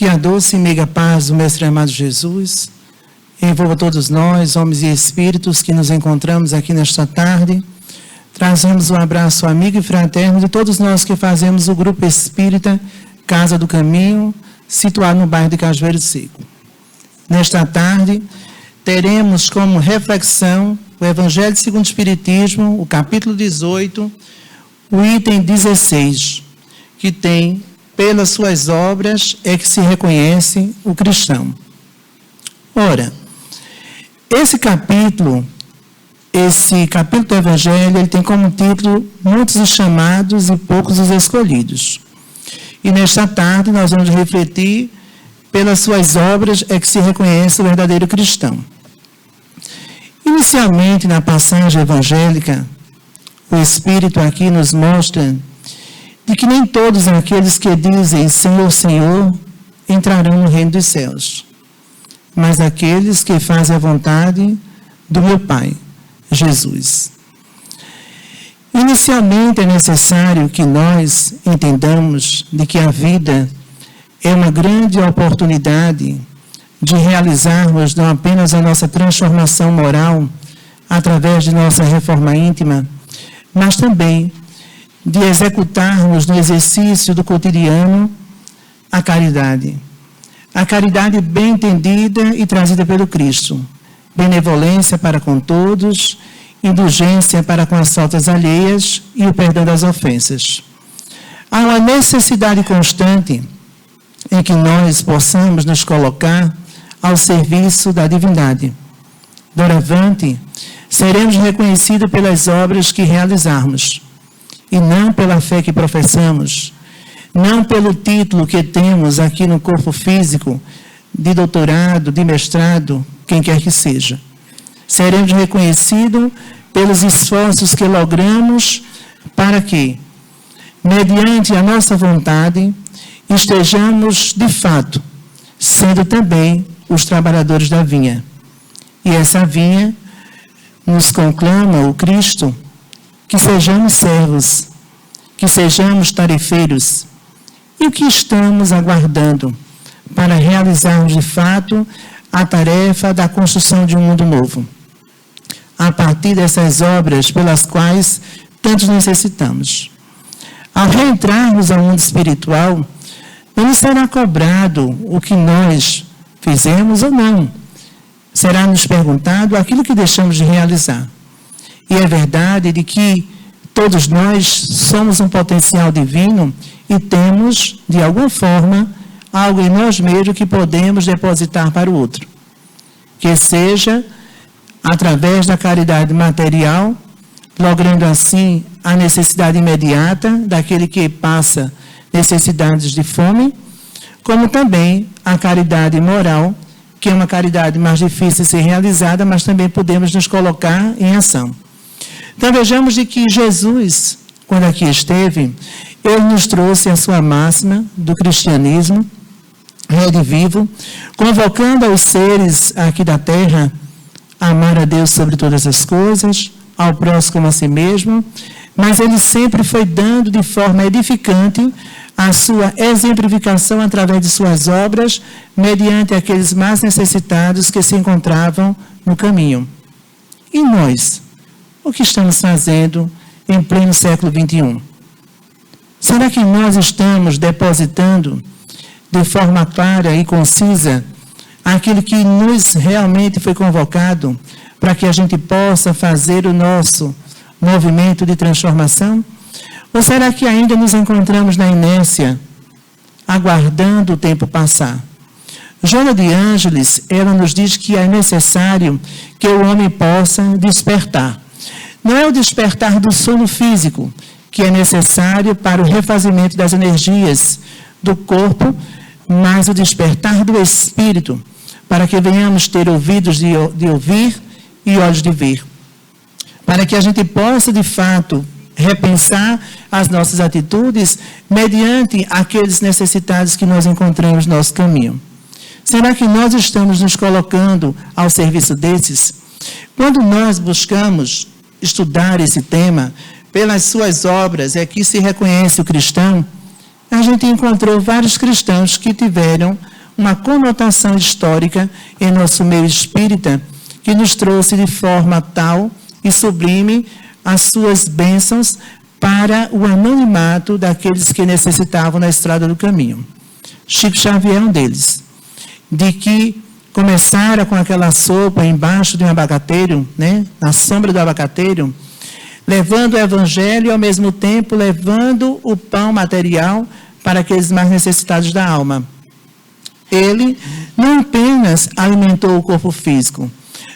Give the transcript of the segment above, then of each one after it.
Que a doce e meiga paz do Mestre amado Jesus envolva todos nós, homens e espíritos, que nos encontramos aqui nesta tarde. Trazemos um abraço amigo e fraterno de todos nós que fazemos o Grupo Espírita Casa do Caminho, situado no bairro de Cajueiro Seco. Nesta tarde, teremos como reflexão o Evangelho segundo o Espiritismo, o capítulo 18, o item 16, que tem: pelas suas obras é que se reconhece o cristão. Ora, esse capítulo do Evangelho, ele tem como título: muitos os chamados e poucos os escolhidos. E nesta tarde nós vamos refletir: pelas suas obras é que se reconhece o verdadeiro cristão. Inicialmente, na passagem evangélica, o Espírito aqui nos mostra de que nem todos aqueles que dizem Senhor, Senhor, entrarão no reino dos céus, mas aqueles que fazem a vontade do meu Pai, Jesus. Inicialmente é necessário que nós entendamos de que a vida é uma grande oportunidade de realizarmos não apenas a nossa transformação moral através de nossa reforma íntima, mas também de executarmos no exercício do cotidiano a caridade. A caridade bem entendida e trazida pelo Cristo. Benevolência para com todos, indulgência para com as faltas alheias e o perdão das ofensas. Há uma necessidade constante em que nós possamos nos colocar ao serviço da divindade. Doravante, seremos reconhecidos pelas obras que realizarmos, e não pela fé que professamos, não pelo título que temos aqui no corpo físico, de doutorado, de mestrado, quem quer que seja. Seremos reconhecidos pelos esforços que logramos para que, mediante a nossa vontade, estejamos, de fato, sendo também os trabalhadores da vinha. E essa vinha nos conclama o Cristo que sejamos servos, que sejamos tarefeiros. E o que estamos aguardando para realizarmos de fato a tarefa da construção de um mundo novo, a partir dessas obras pelas quais tantos necessitamos. Ao reentrarmos ao mundo espiritual, não nos será cobrado o que nós fizemos ou não. Será nos perguntado aquilo que deixamos de realizar. E é verdade de que todos nós somos um potencial divino e temos, de alguma forma, algo em nós mesmos que podemos depositar para o outro. Que seja através da caridade material, logrando assim a necessidade imediata daquele que passa necessidades de fome, como também a caridade moral, que é uma caridade mais difícil de ser realizada, mas também podemos nos colocar em ação. Então vejamos de que Jesus, quando aqui esteve, ele nos trouxe a sua máxima do cristianismo, rede vivo, convocando aos seres aqui da terra a amar a Deus sobre todas as coisas, ao próximo como a si mesmo, mas ele sempre foi dando de forma edificante a sua exemplificação através de suas obras, mediante aqueles mais necessitados que se encontravam no caminho. E nós, o que estamos fazendo em pleno século XXI? Será que nós estamos depositando de forma clara e concisa aquilo que nos realmente foi convocado para que a gente possa fazer o nosso movimento de transformação? Ou será que ainda nos encontramos na inércia, aguardando o tempo passar? Joana de Ângeles, ela nos diz que é necessário que o homem possa despertar. Não é o despertar do sono físico, que é necessário para o refazimento das energias do corpo, mas o despertar do espírito, para que venhamos ter ouvidos de ouvir e olhos de ver. Para que a gente possa, de fato, repensar as nossas atitudes mediante aqueles necessitados que nós encontramos no nosso caminho. Será que nós estamos nos colocando ao serviço desses? Quando nós buscamos estudar esse tema, pelas suas obras é que se reconhece o cristão, a gente encontrou vários cristãos que tiveram uma conotação histórica em nosso meio espírita, que nos trouxe de forma tal e sublime as suas bênçãos para o anonimato daqueles que necessitavam na estrada do caminho. Chico Xavier é um deles, de que começara com aquela sopa embaixo de um abacateiro, né, na sombra do abacateiro, levando o evangelho e ao mesmo tempo levando o pão material para aqueles mais necessitados da alma. Ele não apenas alimentou o corpo físico,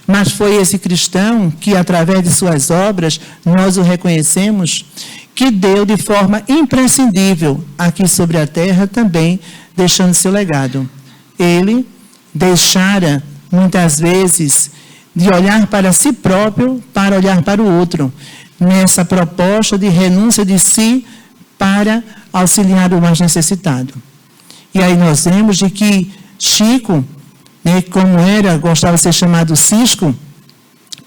mas foi esse cristão que, através de suas obras, nós o reconhecemos, que deu de forma imprescindível aqui sobre a terra também, deixando seu legado. Ele deixara, muitas vezes, de olhar para si próprio para olhar para o outro, nessa proposta de renúncia de si para auxiliar o mais necessitado. E aí nós vemos de que Chico, né, como gostava de ser chamado Cisco,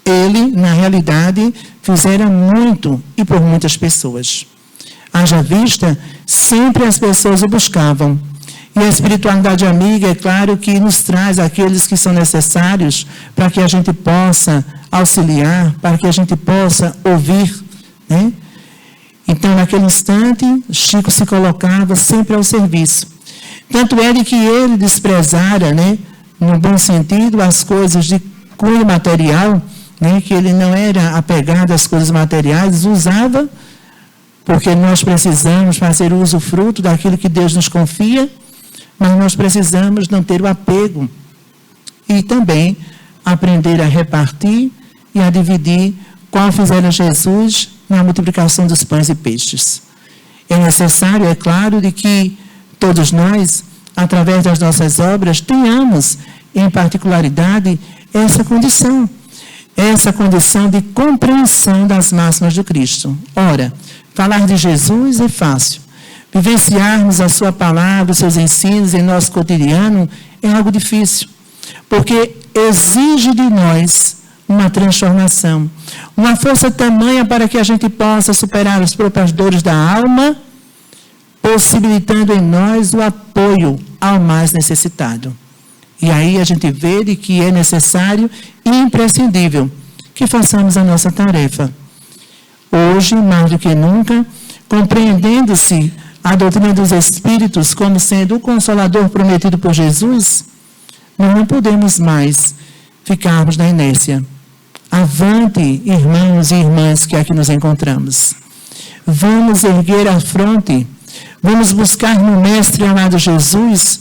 ele, na realidade, fizera muito e por muitas pessoas. Haja vista, sempre as pessoas o buscavam. E a espiritualidade amiga, é claro que nos traz aqueles que são necessários para que a gente possa auxiliar, para que a gente possa ouvir, né? Então, naquele instante, Chico se colocava sempre ao serviço. Tanto é de que ele desprezara, né, no bom sentido, as coisas de cunho material, né, que ele não era apegado às coisas materiais, usava, porque nós precisamos fazer uso fruto daquilo que Deus nos confia, mas nós precisamos não ter o apego e também aprender a repartir e a dividir, qual fizera Jesus na multiplicação dos pães e peixes. É necessário, é claro, de que todos nós, através das nossas obras, tenhamos, em particularidade, essa condição de compreensão das máximas do Cristo. Ora, falar de Jesus é fácil. Vivenciarmos a sua palavra, os seus ensinos em nosso cotidiano é algo difícil, porque exige de nós uma transformação, uma força tamanha para que a gente possa superar as próprias dores da alma, possibilitando em nós o apoio ao mais necessitado. E aí a gente vê de que é necessário e imprescindível que façamos a nossa tarefa. Hoje, mais do que nunca, compreendendo-se a doutrina dos Espíritos como sendo o Consolador prometido por Jesus, nós não podemos mais ficarmos na inércia. Avante, irmãos e irmãs que aqui nos encontramos. Vamos erguer a fronte, vamos buscar no Mestre amado Jesus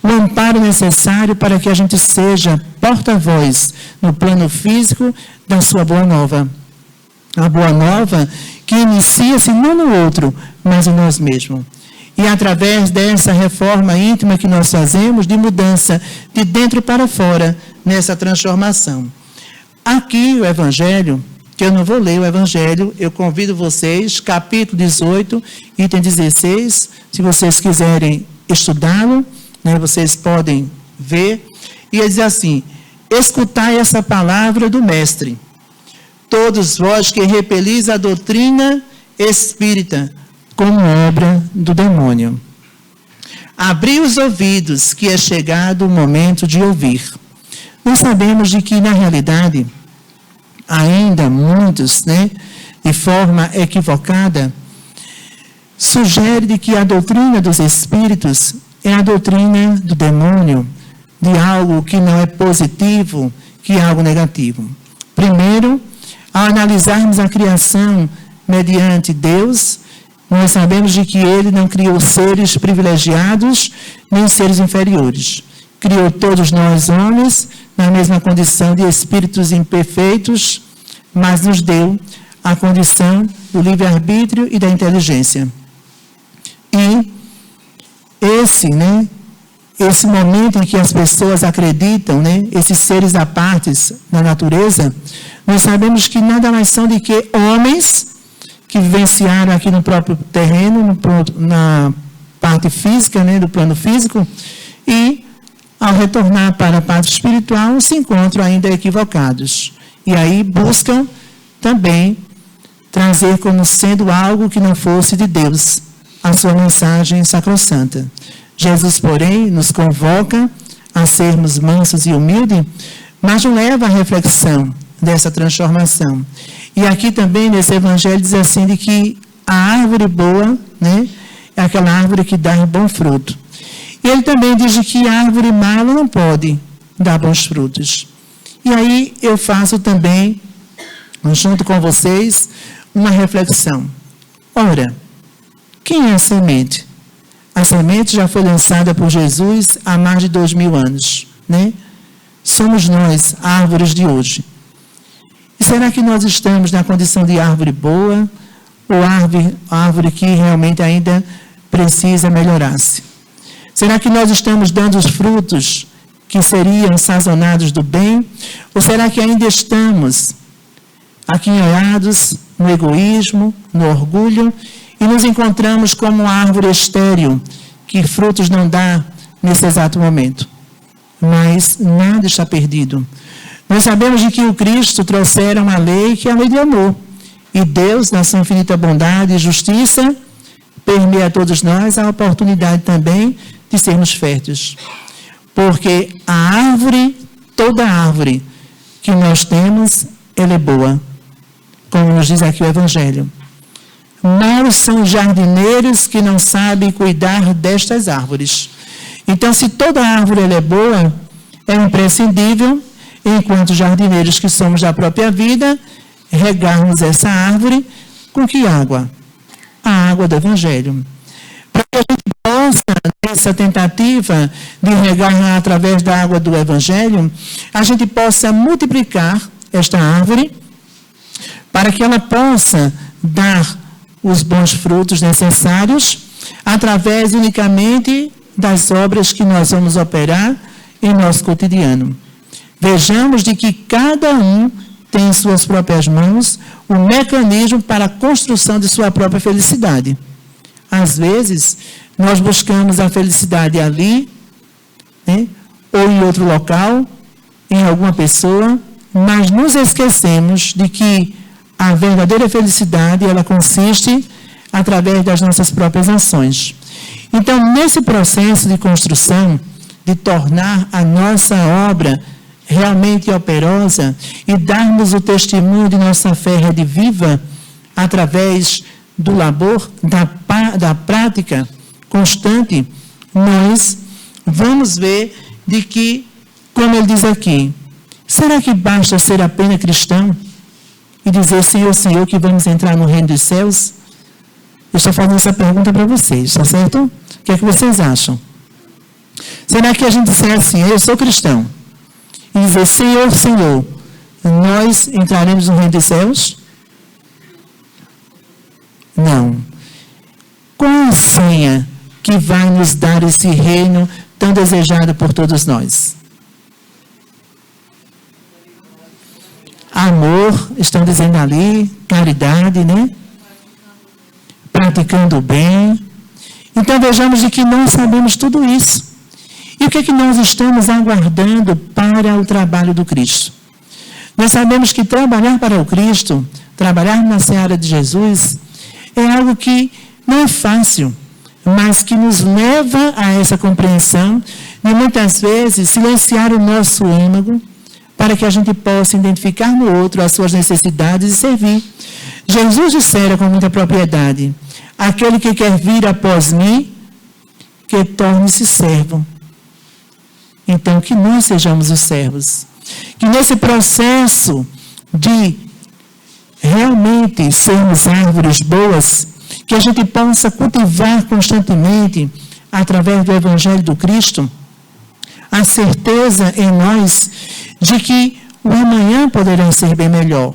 o amparo necessário para que a gente seja porta-voz no plano físico da sua boa nova. A boa nova que inicia-se não no outro, mas em nós mesmos. E através dessa reforma íntima que nós fazemos, de mudança de dentro para fora, nessa transformação. Aqui o Evangelho, que eu não vou ler o Evangelho, eu convido vocês, capítulo 18, item 16, se vocês quiserem estudá-lo, né, vocês podem ver. E ele diz assim: escutai essa palavra do Mestre, todos vós que repelis a doutrina espírita, como obra do demônio. Abri os ouvidos, que é chegado o momento de ouvir. Nós sabemos de que, na realidade, ainda muitos, né, de forma equivocada, sugere de que a doutrina dos espíritos é a doutrina do demônio, de algo que não é positivo, que é algo negativo. Primeiro, ao analisarmos a criação mediante Deus, nós sabemos de que Ele não criou seres privilegiados, nem seres inferiores. Criou todos nós, homens, na mesma condição de espíritos imperfeitos, mas nos deu a condição do livre-arbítrio e da inteligência. E esse momento em que as pessoas acreditam, esses seres à parte da natureza, nós sabemos que nada mais são do que homens que vivenciaram aqui no próprio terreno, na parte física, do plano físico, e ao retornar para a parte espiritual, se encontram ainda equivocados. E aí buscam também trazer como sendo algo que não fosse de Deus a sua mensagem sacrossanta. Jesus, porém, nos convoca a sermos mansos e humildes, mas nos leva à reflexão dessa transformação. E aqui também, nesse evangelho, diz assim, de que a árvore boa, né, é aquela árvore que dá bom fruto. E ele também diz que a árvore má não pode dar bons frutos. E aí eu faço também, junto com vocês, uma reflexão. Ora, quem é a semente? A semente já foi lançada por Jesus há mais de 2000 anos, né? Somos nós, árvores de hoje. E será que nós estamos na condição de árvore boa ou árvore que realmente ainda precisa melhorar-se? Será que nós estamos dando os frutos que seriam sazonados do bem? Ou será que ainda estamos aquinhoados no egoísmo, no orgulho, e nos encontramos como uma árvore estéril, que frutos não dá nesse exato momento? Mas nada está perdido. Nós sabemos de que o Cristo trouxera uma lei, que é a lei de amor. E Deus, na sua infinita bondade e justiça, permeia a todos nós a oportunidade também de sermos férteis. Porque a árvore, toda árvore que nós temos, ela é boa. Como nos diz aqui o Evangelho. Maus são os jardineiros que não sabem cuidar destas árvores. Então, se toda árvore ela é boa, é imprescindível, enquanto jardineiros que somos da própria vida, regarmos essa árvore com que água? A água do Evangelho. Para que a gente possa, nessa tentativa de regar através da água do Evangelho, a gente possa multiplicar esta árvore para que ela possa dar os bons frutos necessários através unicamente das obras que nós vamos operar em nosso cotidiano. Vejamos de que cada um tem em suas próprias mãos o mecanismo para a construção de sua própria felicidade. Às vezes, nós buscamos a felicidade ali, né, ou em outro local, em alguma pessoa, mas nos esquecemos de que a verdadeira felicidade, ela consiste através das nossas próprias ações. Então, nesse processo de construção, de tornar a nossa obra realmente operosa e darmos o testemunho de nossa fé rediviva através do labor, da prática constante, nós vamos ver de que, como ele diz aqui, será que basta ser apenas cristão e dizer, Senhor, Senhor, que vamos entrar no reino dos céus? Eu estou fazendo essa pergunta para vocês, tá certo? O que é que vocês acham? Será que a gente disser assim, eu sou cristão, e dizer, Senhor, Senhor, nós entraremos no reino dos céus? Não. Qual a senha que vai nos dar esse reino tão desejado por todos nós? Amor, estão dizendo ali, caridade, né? Praticando o bem. Então vejamos de que nós sabemos tudo isso. E o que é que nós estamos aguardando para o trabalho do Cristo? Nós sabemos que trabalhar para o Cristo, trabalhar na seara de Jesus, é algo que não é fácil, mas que nos leva a essa compreensão de muitas vezes silenciar o nosso âmago para que a gente possa identificar no outro as suas necessidades e servir. Jesus dissera com muita propriedade, aquele que quer vir após mim, que torne-se servo. Então, que nós sejamos os servos. Que nesse processo de realmente sermos árvores boas, que a gente possa cultivar constantemente, através do Evangelho do Cristo, a certeza em nós de que o amanhã poderá ser bem melhor.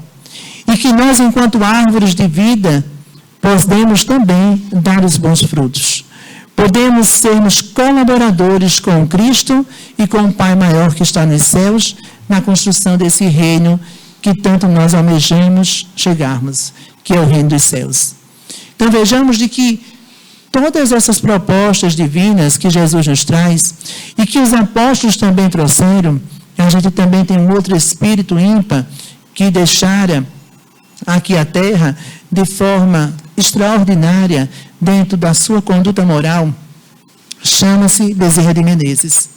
E que nós, enquanto árvores de vida, podemos também dar os bons frutos. Podemos sermos colaboradores com o Cristo e com o Pai maior que está nos céus, na construção desse reino que tanto nós almejamos chegarmos, que é o reino dos céus. Então vejamos de que todas essas propostas divinas que Jesus nos traz e que os apóstolos também trouxeram, a gente também tem um outro espírito ímpar que deixara aqui a terra de forma extraordinária dentro da sua conduta moral. chama-se Bezerra de Menezes.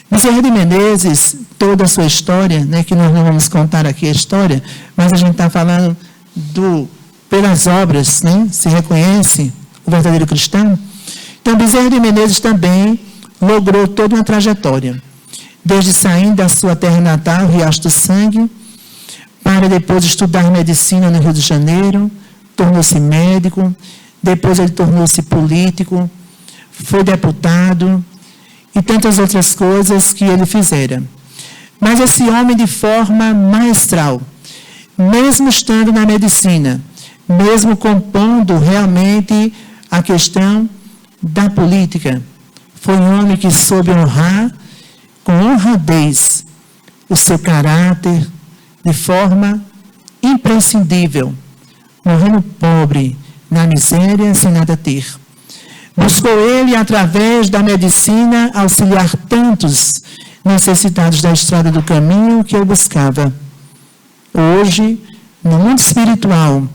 Bezerra de Menezes, toda a sua história, né, que nós não vamos contar aqui a história, mas a gente está falando pelas obras, né, se reconhece o verdadeiro cristão. Então, Bezerra de Menezes também logrou toda uma trajetória, desde saindo da sua terra natal, Riacho do Sangue, para depois estudar medicina no Rio de Janeiro, tornou-se médico, depois ele tornou-se político, foi deputado e tantas outras coisas que ele fizera. Mas esse homem, de forma maestral, mesmo estando na medicina, mesmo compondo realmente a questão da política, foi um homem que soube honrar com honradez o seu caráter de forma imprescindível, morrendo pobre, na miséria, sem nada ter. Buscou ele, através da medicina, auxiliar tantos necessitados da estrada do caminho que eu buscava. Hoje, no mundo espiritual,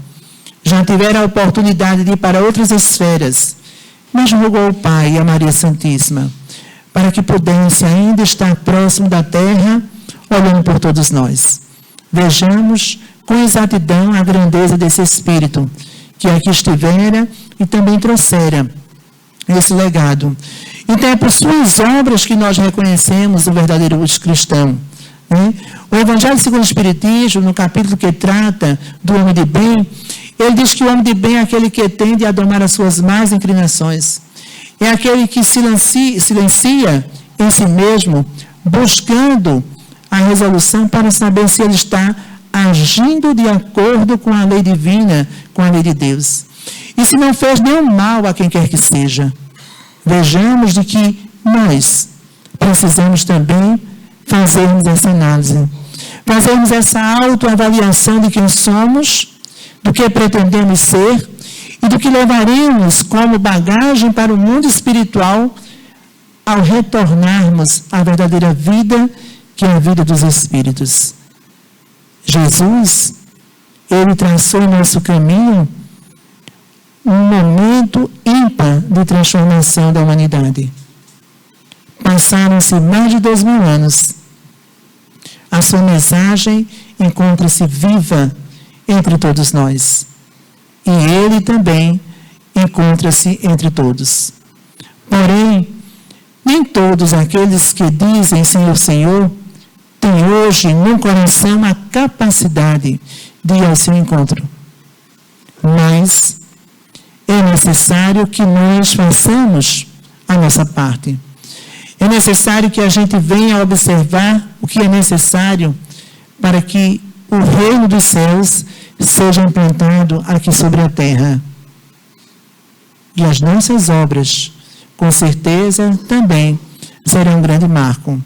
já tiveram a oportunidade de ir para outras esferas, mas rogou ao Pai e a Maria Santíssima, para que pudesse ainda estar próximo da terra, olhando por todos nós. Vejamos com exatidão a grandeza desse Espírito, que aqui estivera e também trouxera esse legado. Então, é por suas obras que nós reconhecemos o verdadeiro cristão. Né? O Evangelho segundo o Espiritismo, no capítulo que trata do homem de bem, ele diz que o homem de bem é aquele que tende a domar as suas más inclinações. É aquele que silencia em si mesmo, buscando a resolução para saber se ele está agindo de acordo com a lei divina, com a lei de Deus. E se não fez nenhum mal a quem quer que seja. Vejamos de que nós precisamos também fazermos essa análise. Fazermos essa autoavaliação de quem somos, do que pretendemos ser e do que levaremos como bagagem para o mundo espiritual ao retornarmos à verdadeira vida, que é a vida dos Espíritos. Jesus, ele traçou em nosso caminho um momento ímpar de transformação da humanidade. Passaram-se mais de 2000 anos. A sua mensagem encontra-se viva entre todos nós. E ele também encontra-se entre todos. Porém, nem todos aqueles que dizem Senhor, Senhor, têm hoje no coração a capacidade de ir ao seu encontro. Mas é necessário que nós façamos a nossa parte. É necessário que a gente venha observar o que é necessário para que o reino dos céus seja implantado aqui sobre a terra. E as nossas obras, com certeza, também serão um grande marco.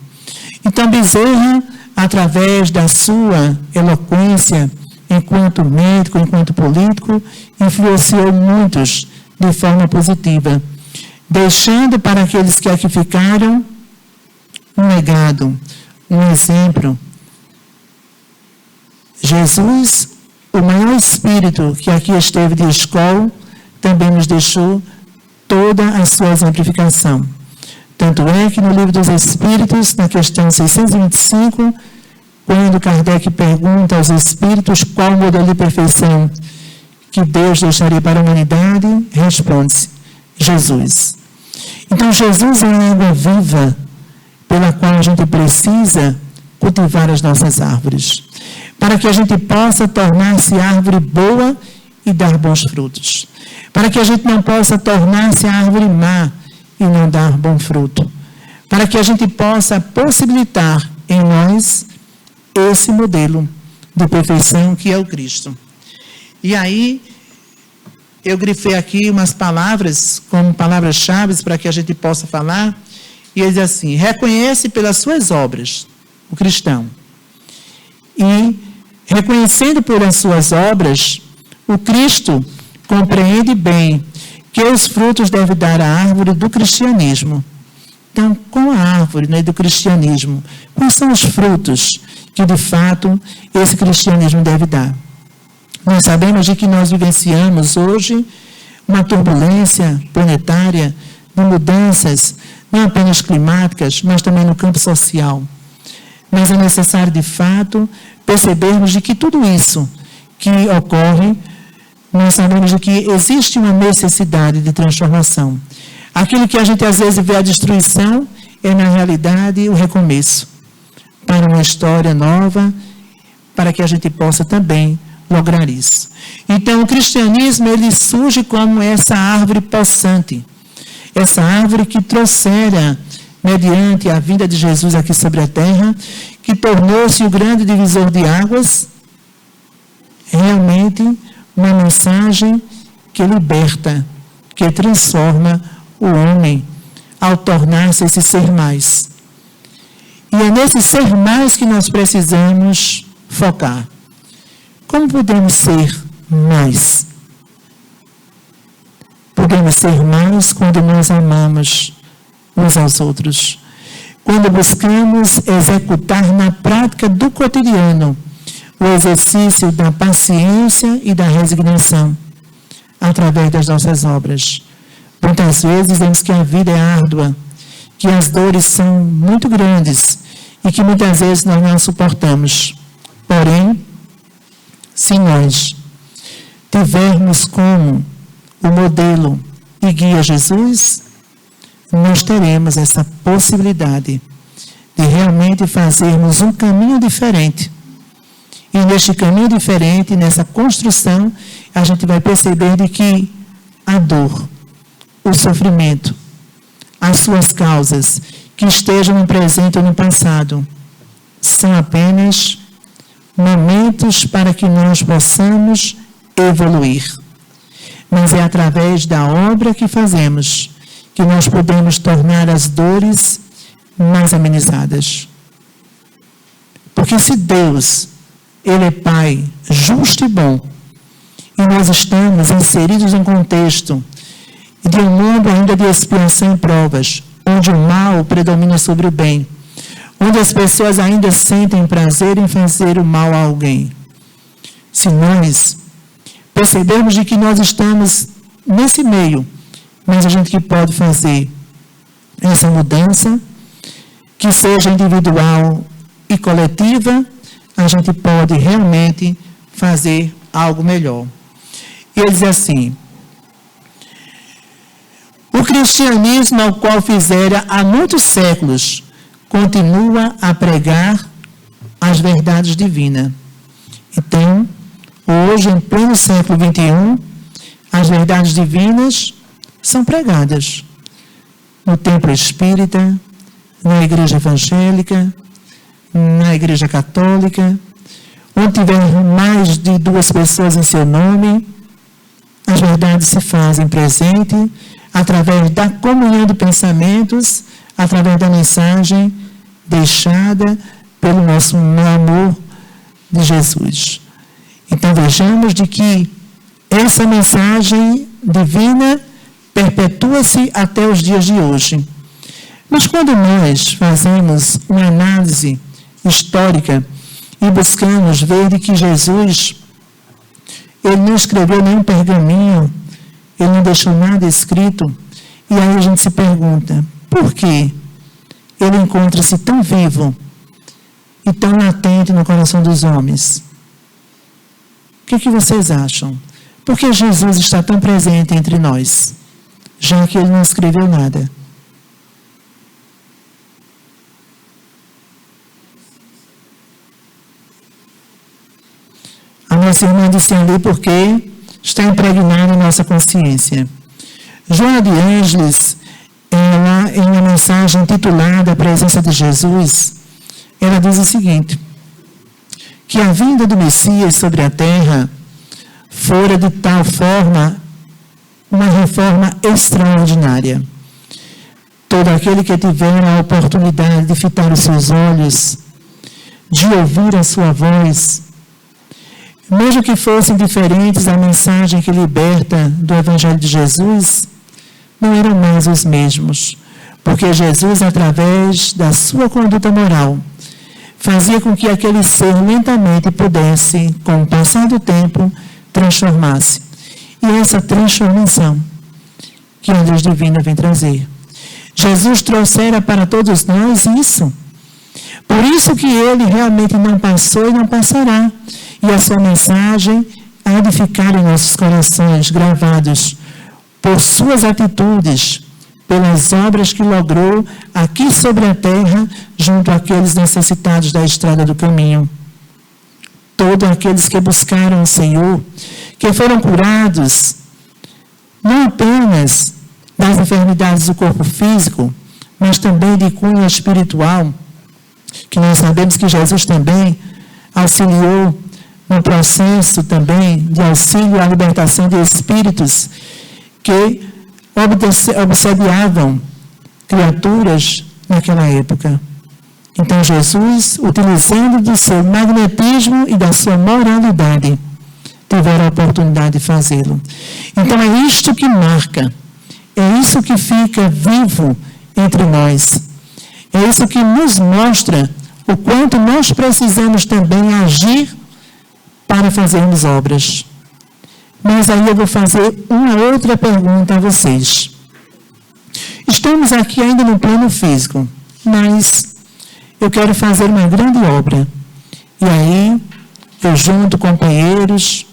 Então, Bezerra, através da sua eloquência, enquanto médico, enquanto político, influenciou muitos de forma positiva, deixando para aqueles que aqui ficaram um legado, um exemplo. Jesus, o maior espírito que aqui esteve de escola, também nos deixou toda a sua exemplificação. Tanto é que no Livro dos Espíritos, na questão 625, quando Kardec pergunta aos espíritos qual o modelo de perfeição que Deus deixaria para a humanidade, responde-se: Jesus. Então, Jesus é a água viva pela qual a gente precisa cultivar as nossas árvores, para que a gente possa tornar-se árvore boa e dar bons frutos, para que a gente não possa tornar-se árvore má e não dar bom fruto, para que a gente possa possibilitar em nós esse modelo de perfeição que é o Cristo. E aí, eu grifei aqui umas palavras, como palavras-chave, para que a gente possa falar, e ele diz assim: reconhece pelas suas obras o cristão. E, reconhecendo pelas suas obras, o Cristo compreende bem que os frutos devem dar à árvore do cristianismo. Então, com a árvore, né, do cristianismo, quais são os frutos que, de fato, esse cristianismo deve dar? Nós sabemos de que nós vivenciamos hoje uma turbulência planetária de mudanças, não apenas climáticas, mas também no campo social. Mas é necessário, de fato, percebermos de que tudo isso que ocorre, nós sabemos de que existe uma necessidade de transformação. Aquilo que a gente às vezes vê a destruição é, na realidade, o recomeço para uma história nova, para que a gente possa também lograr isso. Então, o cristianismo, ele surge como essa árvore possante, essa árvore que trouxera, mediante a vinda de Jesus aqui sobre a terra, que tornou-se o grande divisor de águas, realmente uma mensagem que liberta, que transforma o homem ao tornar-se esse ser mais. E é nesse ser mais que nós precisamos focar. Como podemos ser mais? Podemos ser mais quando nós amamos uns aos outros. Quando buscamos executar na prática do cotidiano o exercício da paciência e da resignação através das nossas obras. Muitas vezes dizemos que a vida é árdua, que as dores são muito grandes e que muitas vezes nós não suportamos. Porém, se nós tivermos como o modelo e guia Jesus, nós teremos essa possibilidade de realmente fazermos um caminho diferente. E neste caminho diferente, nessa construção, a gente vai perceber de que a dor, o sofrimento, as suas causas, que estejam no presente ou no passado, são apenas momentos para que nós possamos evoluir. Mas é através da obra que fazemos que nós podemos tornar as dores mais amenizadas. Porque se Deus, Ele é Pai justo e bom, e nós estamos inseridos em um contexto de um mundo ainda de expiação e provas, onde o mal predomina sobre o bem, onde as pessoas ainda sentem prazer em fazer o mal a alguém. Se nós percebermos de que nós estamos nesse meio, mas a gente que pode fazer essa mudança, que seja individual e coletiva, a gente pode realmente fazer algo melhor. E ele diz assim: o cristianismo ao qual fizera há muitos séculos continua a pregar as verdades divinas. Então, hoje, em pleno século XXI, as verdades divinas são pregadas no templo espírita, na igreja evangélica, na igreja católica, onde tiver mais de 2 pessoas em seu nome, as verdades se fazem presente através da comunhão de pensamentos, através da mensagem deixada pelo nosso amor de Jesus. Então vejamos de que essa mensagem divina perpetua-se até os dias de hoje. Mas quando nós fazemos uma análise histórica e buscamos ver de que Jesus, Ele não escreveu nenhum pergaminho, Ele não deixou nada escrito, e aí a gente se pergunta, por que Ele encontra-se tão vivo e tão latente no coração dos homens? O que vocês acham? Por que Jesus está tão presente entre nós, já que Ele não escreveu nada? A nossa irmã disse ali porque está impregnada na nossa consciência. Joana de Ângeles, ela, em uma mensagem intitulada A Presença de Jesus, ela diz o seguinte, que a vinda do Messias sobre a terra fora de tal forma uma reforma extraordinária. Todo aquele que tiver a oportunidade de fitar os seus olhos, de ouvir a sua voz, mesmo que fossem diferentes da mensagem que liberta do Evangelho de Jesus, não eram mais os mesmos, porque Jesus, através da sua conduta moral, fazia com que aquele ser lentamente pudesse, com o passar do tempo, transformar-se. E essa transformação que a luz divina vem trazer. Jesus trouxera para todos nós isso. Por isso que ele realmente não passou e não passará. E a sua mensagem há de ficar em nossos corações, gravados por suas atitudes, pelas obras que logrou aqui sobre a terra, junto àqueles necessitados da estrada do caminho. Todos aqueles que buscaram o Senhor, que foram curados, não apenas das enfermidades do corpo físico, mas também de cunho espiritual, que nós sabemos que Jesus também auxiliou no processo também de auxílio à libertação de espíritos que obsediavam criaturas naquela época. Então Jesus, utilizando do seu magnetismo e da sua moralidade, tiveram a oportunidade de fazê-lo. Então é isto que marca, é isso que fica vivo entre nós. É isso que nos mostra o quanto nós precisamos também agir para fazermos obras. Mas aí eu vou fazer uma outra pergunta a vocês. Estamos aqui ainda no plano físico, mas eu quero fazer uma grande obra. E aí eu junto companheiros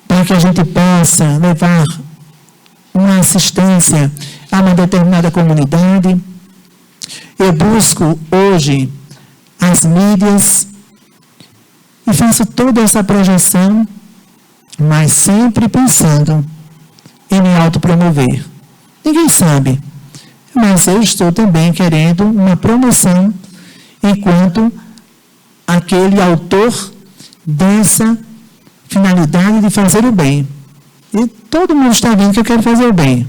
para que a gente possa levar uma assistência a uma determinada comunidade. Eu busco hoje as mídias e faço toda essa projeção, mas sempre pensando em me autopromover. Ninguém sabe, mas eu estou também querendo uma promoção enquanto aquele autor dessa finalidade de fazer o bem. E todo mundo está vendo que eu quero fazer o bem.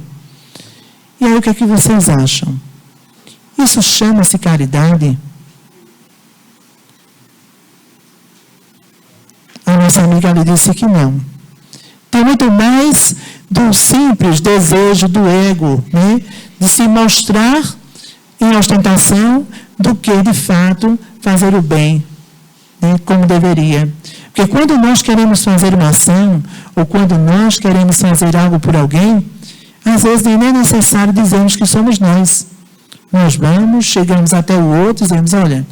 E aí o que é que vocês acham? Isso chama-se caridade? A nossa amiga ali disse que não. Tem muito mais do simples desejo do ego, né? De se mostrar em ostentação do que, de fato, fazer o bem, né? Como deveria. Porque quando nós queremos fazer uma ação, ou quando nós queremos fazer algo por alguém, às vezes nem é necessário dizermos que somos nós. Nós vamos, chegamos até o outro e dizemos, olha,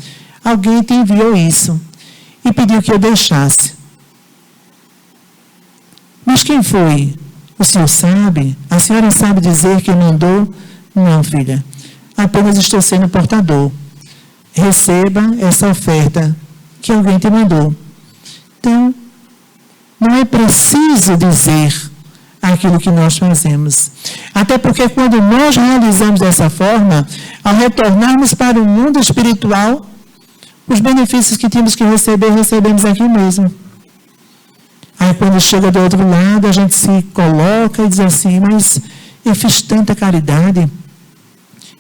alguém te enviou isso e pediu que eu deixasse. Mas quem foi? O senhor sabe? A senhora sabe dizer quem mandou? Não, filha. Apenas estou sendo portador. Receba essa oferta que alguém te mandou. Então, não é preciso dizer aquilo que nós fazemos. Até porque quando nós realizamos dessa forma, ao retornarmos para o mundo espiritual, os benefícios que tínhamos que receber, recebemos aqui mesmo. Aí quando chega do outro lado, a gente se coloca e diz assim, mas eu fiz tanta caridade,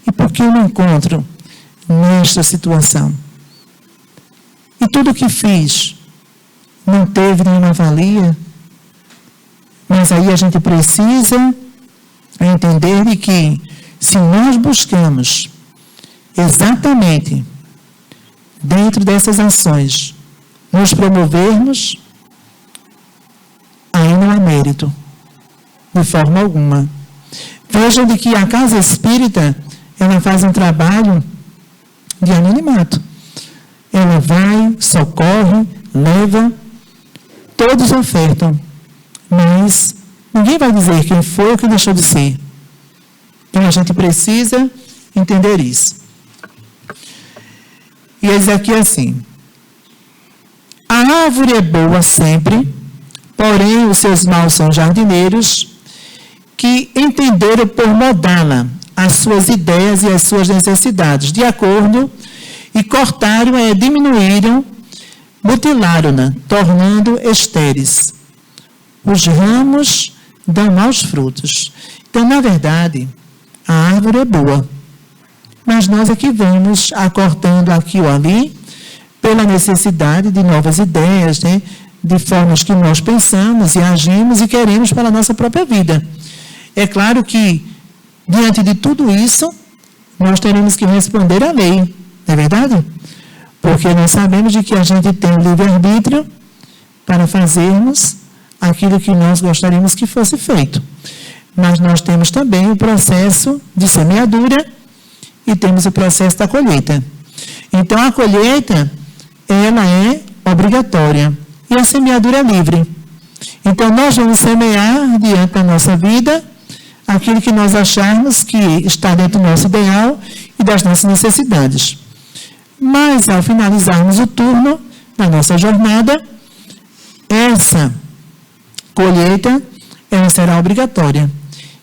e por que eu não encontro nesta situação? E tudo o que fiz não teve nenhuma valia? Mas aí a gente precisa entender de que se nós buscamos exatamente dentro dessas ações nos promovermos, aí não há mérito, de forma alguma. Vejam de que a Casa Espírita, ela faz um trabalho de anonimato. Ela vai, socorre, leva, todos ofertam, mas ninguém vai dizer quem foi ou quem deixou de ser. Então a gente precisa entender isso. E eis aqui assim, a árvore é boa sempre, porém os seus maus são jardineiros que entenderam por modá-la as suas ideias e as suas necessidades, de acordo, e cortaram e diminuíram, mutilaram-na, tornando estéreis. Os ramos dão maus frutos. Então, na verdade, a árvore é boa, mas nós é que vamos acortando aqui ou ali, pela necessidade de novas ideias, né? De formas que nós pensamos e agimos e queremos para a nossa própria vida. É claro que, diante de tudo isso, nós teremos que responder à lei, não é verdade? Porque nós sabemos de que a gente tem o livre-arbítrio para fazermos aquilo que nós gostaríamos que fosse feito. mas nós temos também o processo de semeadura e temos o processo da colheita. Então, a colheita, ela é obrigatória e a semeadura é livre. Então, nós vamos semear diante da nossa vida aquilo que nós acharmos que está dentro do nosso ideal e das nossas necessidades. Mas, ao finalizarmos o turno da nossa jornada, essa colheita, ela será obrigatória.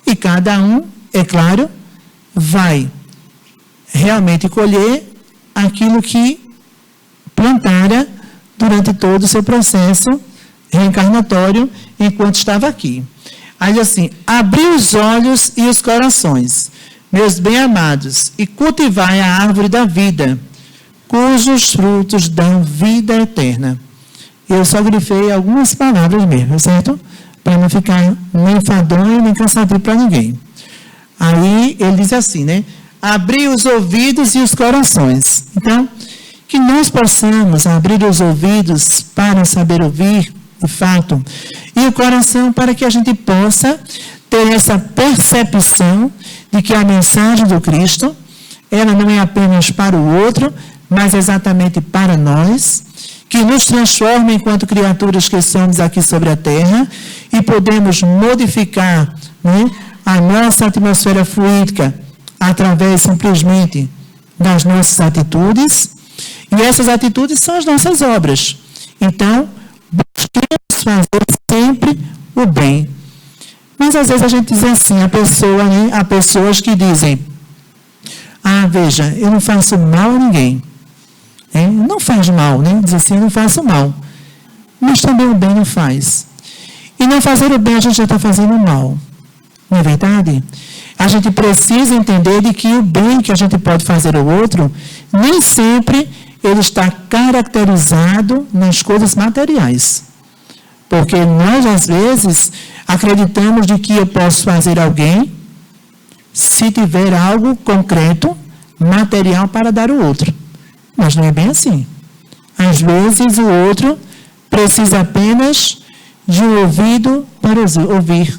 E cada um, é claro, vai realmente colher aquilo que plantara durante todo o seu processo reencarnatório enquanto estava aqui. Aí assim, abri os olhos e os corações, meus bem-amados, e cultivai a árvore da vida, cujos frutos dão vida eterna. Eu só grifei algumas palavras mesmo, certo? Para não ficar nem enfadonho nem cansativo para ninguém. Aí ele diz assim, né? Abrir os ouvidos e os corações. Então, que nós possamos abrir os ouvidos para saber ouvir, de fato, e o coração para que a gente possa ter essa percepção de que a mensagem do Cristo, ela não é apenas para o outro, mas exatamente para nós, que nos transforma enquanto criaturas que somos aqui sobre a Terra e podemos modificar, né, a nossa atmosfera fluídica através simplesmente das nossas atitudes, e essas atitudes são as nossas obras. Então, busquemos fazer sempre o bem. Mas às vezes a gente diz assim, há pessoas que dizem, veja, eu não faço mal a ninguém. Não faz mal, né? Diz assim, eu não faço mal. Mas também o bem não faz. E não fazer o bem, a gente já está fazendo mal. Não é verdade? A gente precisa entender de que o bem que a gente pode fazer ao outro, nem sempre ele está caracterizado nas coisas materiais. Porque nós, às vezes, acreditamos de que eu posso fazer alguém se tiver algo concreto, material para dar ao outro. Mas não é bem assim. Às vezes, o outro precisa apenas de um ouvido para ouvir.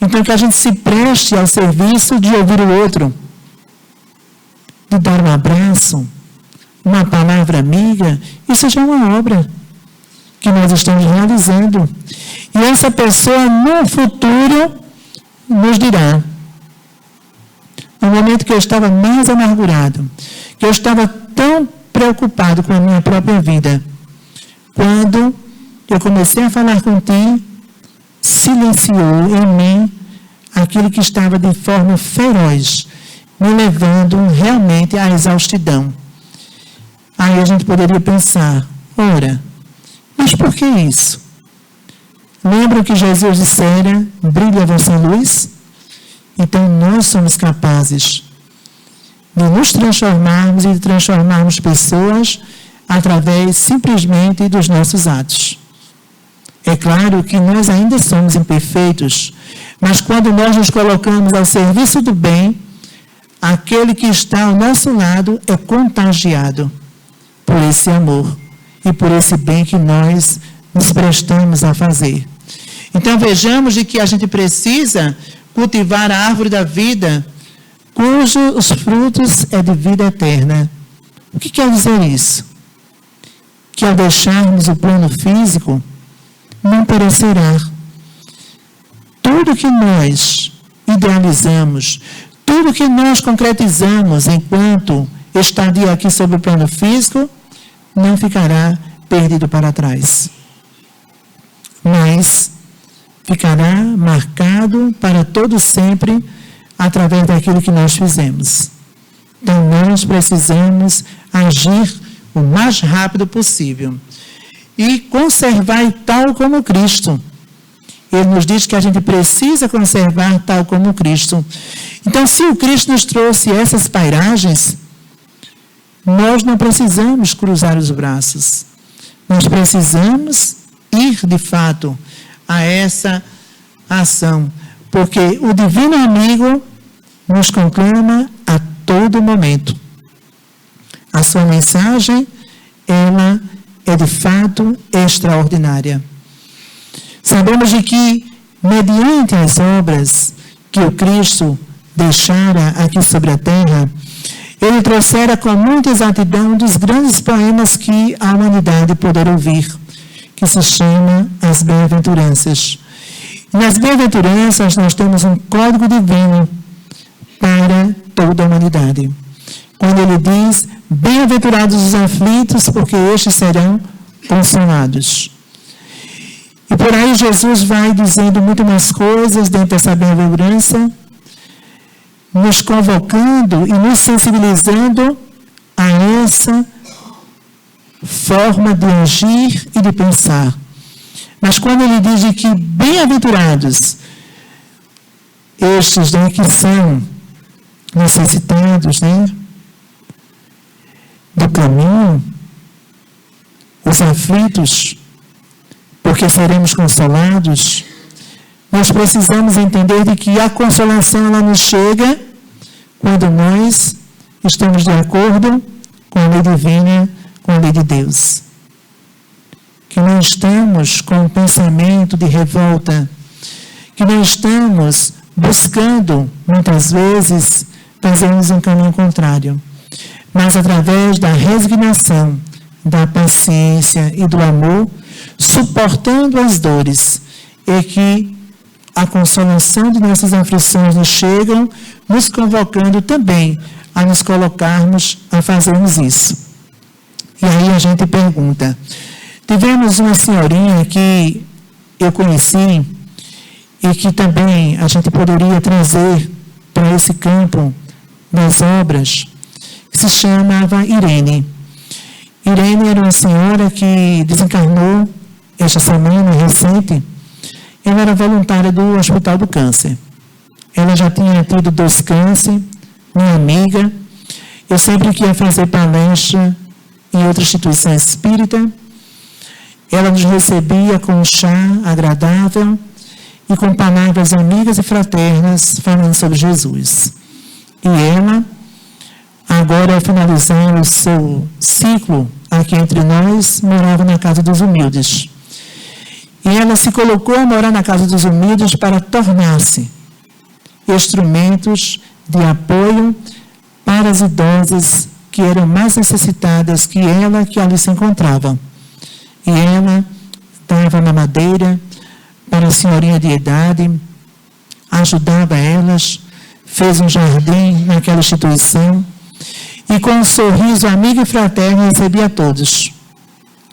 Então, que a gente se preste ao serviço de ouvir o outro, de dar um abraço, uma palavra amiga, isso já é uma obra que nós estamos realizando. E essa pessoa, no futuro, nos dirá, no momento que eu estava mais amargurado, que eu estava tão preocupado com a minha própria vida, quando eu comecei a falar com ti, silenciou em mim aquilo que estava de forma feroz, me levando realmente à exaustidão. Aí a gente poderia pensar, ora, mas por que isso? Lembram que Jesus dissera, brilhe a vossa luz? Então nós somos capazes de nos transformarmos e de transformarmos pessoas através simplesmente dos nossos atos. É claro que nós ainda somos imperfeitos, mas quando nós nos colocamos ao serviço do bem, aquele que está ao nosso lado é contagiado por esse amor e por esse bem que nós nos prestamos a fazer. Então vejamos de que a gente precisa cultivar a árvore da vida, cujos frutos é de vida eterna. O que quer dizer isso? Que ao deixarmos o plano físico, não perecerá. Tudo que nós idealizamos, tudo que nós concretizamos enquanto estadia aqui sobre o plano físico, não ficará perdido para trás. Mas ficará marcado para todo sempre através daquilo que nós fizemos. Então, nós precisamos agir o mais rápido possível e conservar tal como Cristo. Ele nos diz que a gente precisa conservar tal como Cristo. Então, se o Cristo nos trouxe essas pairagens, nós não precisamos cruzar os braços. Nós precisamos ir, de fato, a essa ação. Porque o Divino Amigo nos conclama a todo momento. A sua mensagem, ela é de fato extraordinária. Sabemos de que, mediante as obras, que o Cristo deixara aqui sobre a terra, ele trouxera com muita exatidão um dos grandes poemas que a humanidade poderá ouvir, que se chama As Bem-aventuranças. Nas Bem-aventuranças nós temos um código divino para toda a humanidade. Quando ele diz, bem-aventurados os aflitos, porque estes serão consolados. E por aí Jesus vai dizendo muito mais coisas dentro dessa bem-aventurança, nos convocando e nos sensibilizando a essa forma de agir e de pensar. Mas quando ele diz de que bem-aventurados estes que são necessitados, do caminho, os aflitos, porque seremos consolados, nós precisamos entender de que a consolação ela nos chega quando nós estamos de acordo com a lei divina, com a lei de Deus. Que não estamos com um pensamento de revolta, que não estamos buscando, muitas vezes, fazermos um caminho contrário, mas através da resignação, da paciência e do amor, suportando as dores, é que a consolação de nossas aflições nos chegam, nos convocando também a nos colocarmos a fazermos isso. E aí a gente pergunta, tivemos uma senhorinha que eu conheci e que também a gente poderia trazer para esse campo das obras, que se chamava Irene. Irene era uma senhora que desencarnou esta semana recente. Ela era voluntária do Hospital do Câncer. Ela já tinha tido 2 cânceres, minha amiga. Eu sempre que ia fazer palestra em outra instituição espírita, ela nos recebia com um chá agradável e com palavras amigas e fraternas falando sobre Jesus. E ela, agora ao finalizar o seu ciclo aqui entre nós, morava na Casa dos Humildes. E ela se colocou a morar na Casa dos Humildes para tornar-se instrumentos de apoio para as idosas que eram mais necessitadas que ela, que ali se encontravam. E ela dava mamadeira para a senhorinha de idade, ajudava elas, fez um jardim naquela instituição e com um sorriso amigo e fraterno recebia a todos.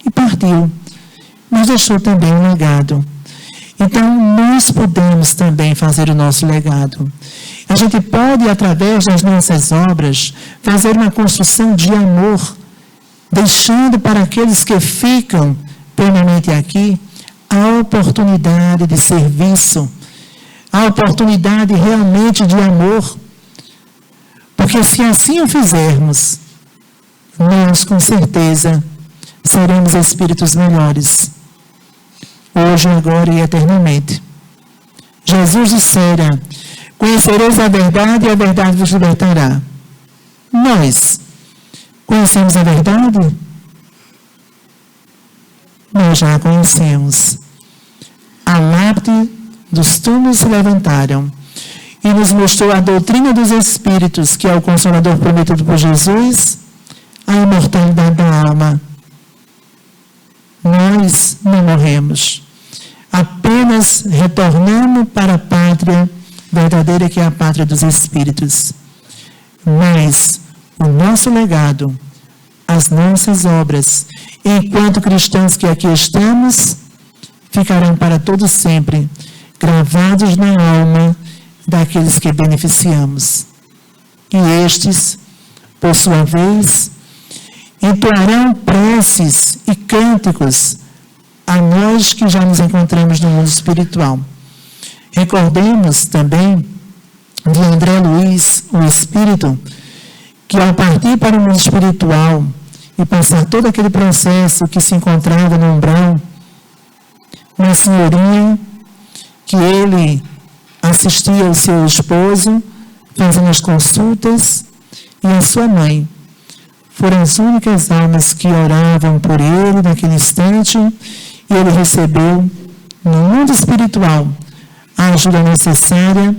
E partiu. Mas deixou também um legado. Então, nós podemos também fazer o nosso legado. A gente pode, através das nossas obras, fazer uma construção de amor, deixando para aqueles que ficam permanente aqui a oportunidade de serviço, a oportunidade realmente de amor. Porque se assim o fizermos, nós com certeza seremos espíritos melhores, hoje, agora e eternamente. Jesus dissera, conhecereis a verdade e a verdade vos libertará. Nós conhecemos a verdade? Nós já a conhecemos. A lápide dos túmulos se levantaram e nos mostrou a doutrina dos Espíritos, que é o Consolador prometido por Jesus, a imortalidade da alma. Nós não morremos. Apenas retornamos para a pátria verdadeira, que é a pátria dos Espíritos. Mas o nosso legado, as nossas obras, enquanto cristãos que aqui estamos, ficarão para todo sempre gravados na alma daqueles que beneficiamos. E estes, por sua vez, entoarão preces e cânticos a nós que já nos encontramos no mundo espiritual. Recordemos também de André Luiz, o Espírito, que ao partir para o mundo espiritual e passar todo aquele processo que se encontrava no umbral, uma senhorinha que ele assistia ao seu esposo, fazendo as consultas, e a sua mãe, foram as únicas almas que oravam por ele naquele instante, e ele recebeu, no mundo espiritual, a ajuda necessária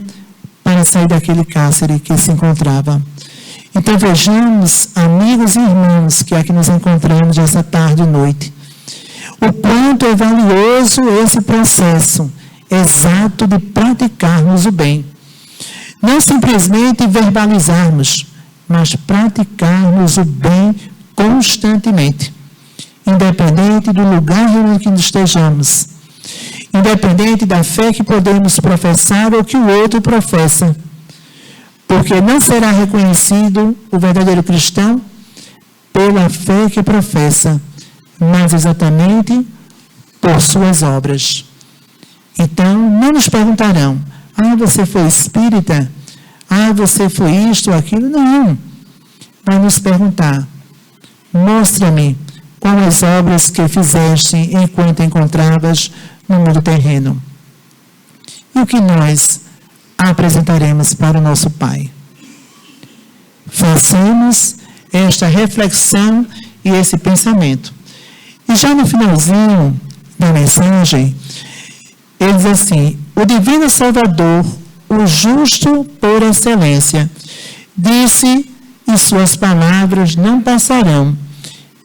para sair daquele cárcere que se encontrava. Então vejamos, amigos e irmãos, que aqui nos encontramos essa tarde e noite, o quanto é valioso esse processo exato de praticarmos o bem. Não simplesmente verbalizarmos, mas praticarmos o bem constantemente, independente do lugar em que estejamos, independente da fé que podemos professar ou que o outro professa, porque não será reconhecido o verdadeiro cristão pela fé que professa, mas exatamente por suas obras. Então, não nos perguntarão: você foi espírita? Você foi isto ou aquilo? Não. Vai nos perguntar: mostra-me quais as obras que fizeste enquanto encontravas no mundo terreno. E o que nós apresentaremos para o nosso Pai? Façamos esta reflexão e esse pensamento. E já no finalzinho da mensagem, ele diz assim: o Divino Salvador, o justo por excelência, disse, e suas palavras não passarão,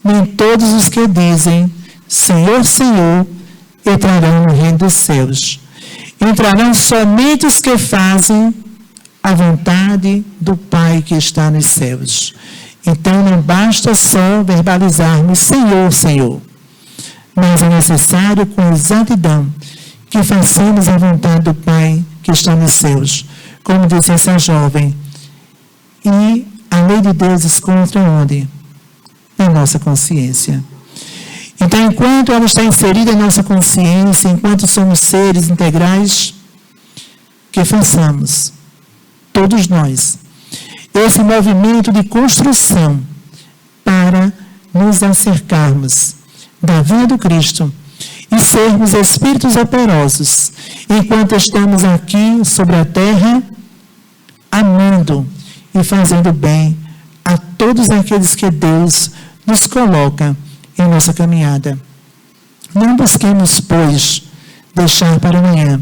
nem todos os que dizem Senhor, Senhor, entrarão no reino dos céus. Entrarão somente os que fazem a vontade do Pai que está nos céus. Então não basta só verbalizarmos Senhor, Senhor, mas é necessário com exatidão que façamos a vontade do Pai que está nos céus. Como disse essa jovem, e a lei de Deus se encontra onde? Na nossa consciência. Então, enquanto ela está inserida em nossa consciência, enquanto somos seres integrais, que façamos, todos nós, esse movimento de construção para nos acercarmos da vida do Cristo e sermos espíritos operosos, enquanto estamos aqui sobre a terra, amando e fazendo bem a todos aqueles que Deus nos coloca em nossa caminhada. Não busquemos, pois, deixar para amanhã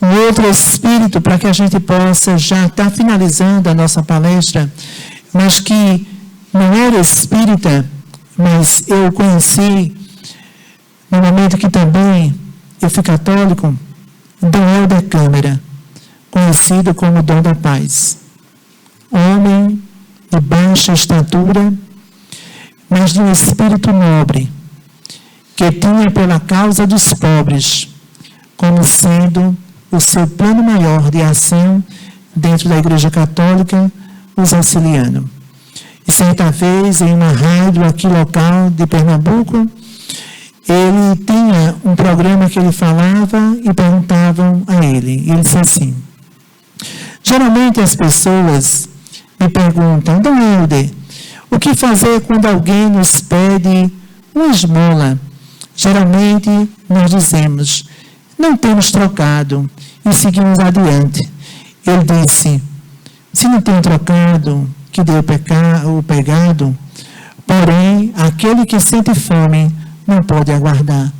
um outro espírito para que a gente possa já estar finalizando a nossa palestra, mas que não era espírita, mas eu conheci no momento que também eu fui católico, Dom Helder Câmara, conhecido como Dom da Paz. Homem de baixa estatura, mas de um espírito nobre, que tinha pela causa dos pobres como sendo o seu plano maior de ação dentro da Igreja Católica, os auxiliando. E certa vez, em uma rádio aqui local de Pernambuco, ele tinha um programa que ele falava e perguntavam a ele. E ele disse assim: geralmente as pessoas me perguntam, Dom Helder, o que fazer quando alguém nos pede uma esmola? Geralmente nós dizemos, não temos trocado, e seguimos adiante. Ele disse, se não tem trocado, que dê o pegado, porém, aquele que sente fome não pode aguardar.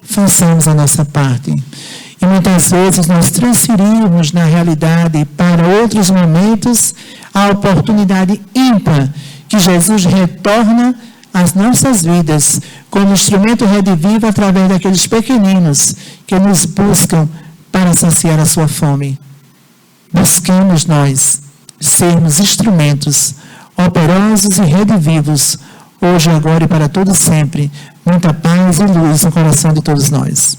Façamos a nossa parte. E muitas vezes nós transferimos na realidade para outros momentos a oportunidade ímpar que Jesus retorna às nossas vidas como instrumento redivivo através daqueles pequeninos que nos buscam para saciar a sua fome. Buscamos nós sermos instrumentos operosos e redivivos, hoje, agora e para todo sempre. Muita paz e luz no coração de todos nós.